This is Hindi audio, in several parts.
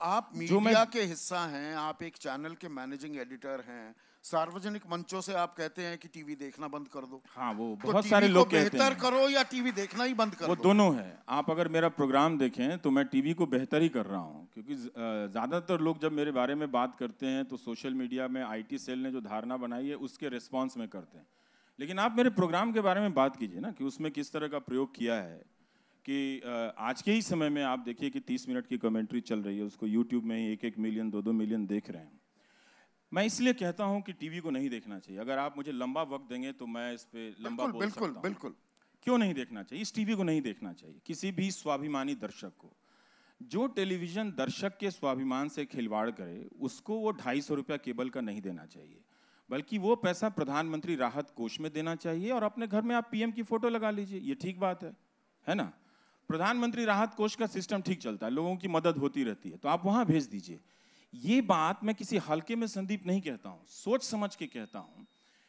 आप मीडिया के हिस्सा हैं, आप एक चैनल के मैनेजिंग एडिटर हैं, सार्वजनिक मंचों से आप कहते हैं कि टीवी देखना बंद कर दो। हाँ, वो तो बहुत सारे लोग कहते हैं बेहतर करो या टीवी देखना ही बंद कर दो। वो दोनों है। आप अगर मेरा प्रोग्राम देखें तो मैं टीवी को बेहतर ही कर रहा हूँ, क्योंकि ज़्यादातर लोग जब मेरे बारे में बात करते हैं तो सोशल मीडिया में IT सेल ने जो धारणा बनाई है उसके रिस्पॉन्स में करते हैं। लेकिन आप मेरे प्रोग्राम के बारे में बात कीजिए ना, कि उसमें किस तरह का प्रयोग किया है। कि आज के ही समय में आप देखिए कि 30 मिनट की कमेंट्री चल रही है, उसको यूट्यूब में ही 1-1 मिलियन 2-2 मिलियन देख रहे हैं। मैं इसलिए कहता हूं कि टीवी को नहीं देखना चाहिए। अगर आप मुझे लंबा वक्त देंगे तो मैं इस पे लंबा बोल सकता हूं। बिल्कुल। क्यों नहीं देखना चाहिए? इस टीवी को नहीं देखना चाहिए किसी भी स्वाभिमानी दर्शक को। जो टेलीविजन दर्शक के स्वाभिमान से खिलवाड़ करे उसको वो 250 रुपया केबल का नहीं देना चाहिए, बल्कि वो पैसा प्रधानमंत्री राहत कोष में देना चाहिए और अपने घर में आप PM की फोटो लगा लीजिए। ये ठीक बात है ना? प्रधानमंत्री राहत कोष का सिस्टम ठीक चलता है, लोगों की मदद होती रहती है, तो आप वहां भेज दीजिए। ये बात मैं किसी हल्के में संदीप नहीं कहता हूं, सोच समझ के कहता हूं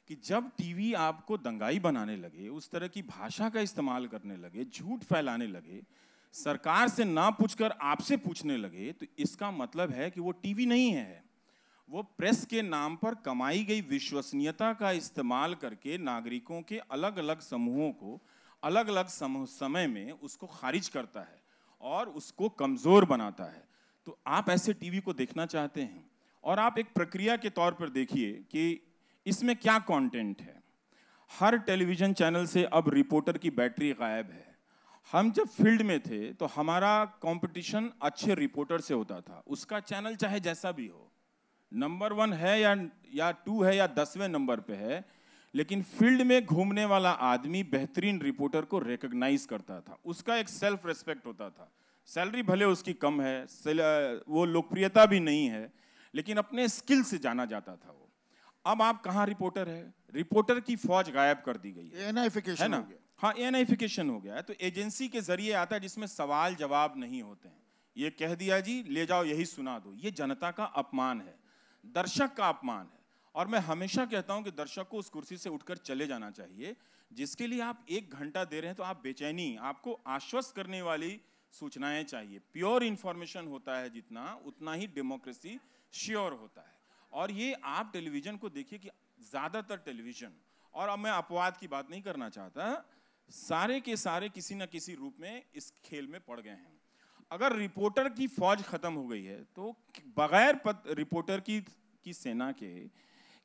कि जब टीवी आपको दंगाई बनाने लगे, उस तरह की भाषा का इस्तेमाल करने लगे, झूठ फैलाने लगे, सरकार से ना पूछकर आपसे पूछने लगे, तो इसका मतलब है कि वो टीवी नहीं है। वो प्रेस के नाम पर कमाई गई विश्वसनीयता का इस्तेमाल करके नागरिकों के अलग अलग समूहों को अलग अलग समय में उसको खारिज करता है और उसको कमजोर बनाता है। तो आप ऐसे टीवी को देखना चाहते हैं और आप एक प्रक्रिया के तौर पर देखिए कि इसमें क्या कंटेंट है। हर टेलीविजन चैनल से अब रिपोर्टर की बैटरी गायब है। हम जब फील्ड में थे तो हमारा कंपटीशन अच्छे रिपोर्टर से होता था, उसका चैनल चाहे जैसा भी हो, नंबर 1 है या 2 है या 10वें नंबर पे है, लेकिन फील्ड में घूमने वाला आदमी बेहतरीन रिपोर्टर को रिकॉग्नाइज करता था। उसका एक सेल्फ रिस्पेक्ट होता था। सैलरी भले उसकी कम है, वो लोकप्रियता भी नहीं है, लेकिन अपने स्किल से जाना जाता था वो। अब आप कहाँ रिपोर्टर है? रिपोर्टर की फौज गायब कर दी गई है। एनाइफिकेशन हो गया। हाँ, एनाइफिकेशन हो गया है। तो एजेंसी के जरिए आता है जिसमें सवाल जवाब नहीं होते हैं। ये कह दिया जी, ले जाओ यही सुना दो। ये जनता का अपमान है, दर्शक का अपमान है। और मैं हमेशा कहता हूं कि दर्शक को उस कुर्सी से उठकर चले जाना चाहिए जिसके लिए आप 1 घंटा दे रहे हैं। तो आप बेचैनी, आपको आश्वस्त करने वाली सूचनाएं चाहिए। प्योर इंफॉर्मेशन होता है जितना, उतना ही डेमोक्रेसी श्योर होता है। और ये आप टेलीविजन को देखिए कि ज्यादातर टेलीविजन, और अब मैं अपवाद की बात नहीं करना चाहता, सारे के सारे किसी न किसी रूप में इस खेल में पड़ गए हैं। अगर रिपोर्टर की फौज खत्म हो गई है तो बगैर रिपोर्टर की सेना के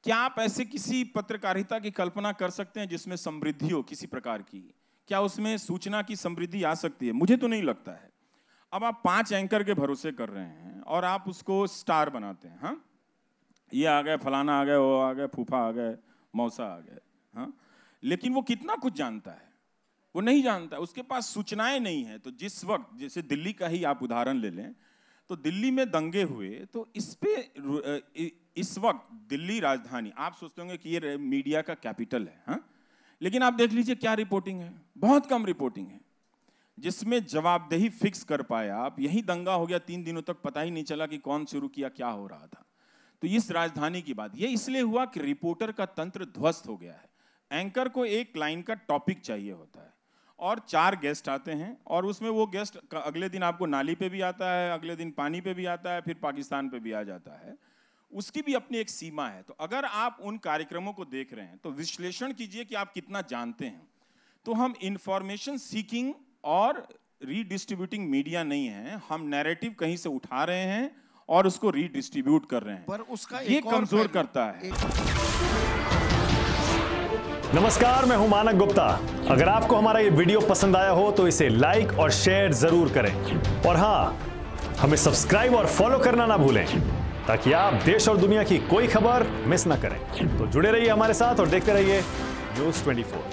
क्या आप ऐसे किसी पत्रकारिता की कल्पना कर सकते हैं जिसमें समृद्धि हो किसी प्रकार की? क्या उसमें सूचना की समृद्धि आ सकती है? मुझे तो नहीं लगता है। अब आप 5 एंकर के भरोसे कर रहे हैं और आप उसको स्टार बनाते हैं। हाँ, ये आ गए, फलाना आ गए, वो आ गए, फूफा आ गए, मौसा आ गए। हाँ, लेकिन वो कितना कुछ जानता है? वो नहीं जानता। उसके पास सूचनाएं नहीं है। तो जिस वक्त, जैसे दिल्ली का ही आप उदाहरण ले लें, तो दिल्ली में दंगे हुए, तो इस वक्त दिल्ली राजधानी, आप सोचते होंगे कि ये मीडिया का कैपिटल है। हाँ, लेकिन आप देख लीजिए क्या रिपोर्टिंग है। बहुत कम रिपोर्टिंग है जिसमें जवाबदेही फिक्स कर पाए आप। यही दंगा हो गया, 3 दिनों तक पता ही नहीं चला कि कौन शुरू किया, क्या हो रहा था। तो इस राजधानी की बात ये इसलिए हुआ कि रिपोर्टर का तंत्र ध्वस्त हो गया है। एंकर को एक लाइन का टॉपिक चाहिए होता है और 4 गेस्ट आते हैं, और उसमें वो गेस्ट अगले दिन आपको नाली पे भी आता है, अगले दिन पानी पे भी आता है, फिर पाकिस्तान पे भी आ जाता है। उसकी भी अपनी एक सीमा है। तो अगर आप उन कार्यक्रमों को देख रहे हैं तो विश्लेषण कीजिए कि आप कितना जानते हैं। तो हम इंफॉर्मेशन सीकिंग और रीडिस्ट्रीब्यूटिंग मीडिया नहीं है, हम नैरेटिव कहीं से उठा रहे हैं और उसको रीडिस्ट्रीब्यूट कर रहे हैं। पर उसका ये कमजोर करता है। नमस्कार, मैं हूं मानक गुप्ता। अगर आपको हमारा ये वीडियो पसंद आया हो तो इसे लाइक और शेयर जरूर करें, और हां, हमें सब्सक्राइब और फॉलो करना ना भूलें ताकि आप देश और दुनिया की कोई खबर मिस ना करें। तो जुड़े रहिए हमारे साथ और देखते रहिए न्यूज़ 24।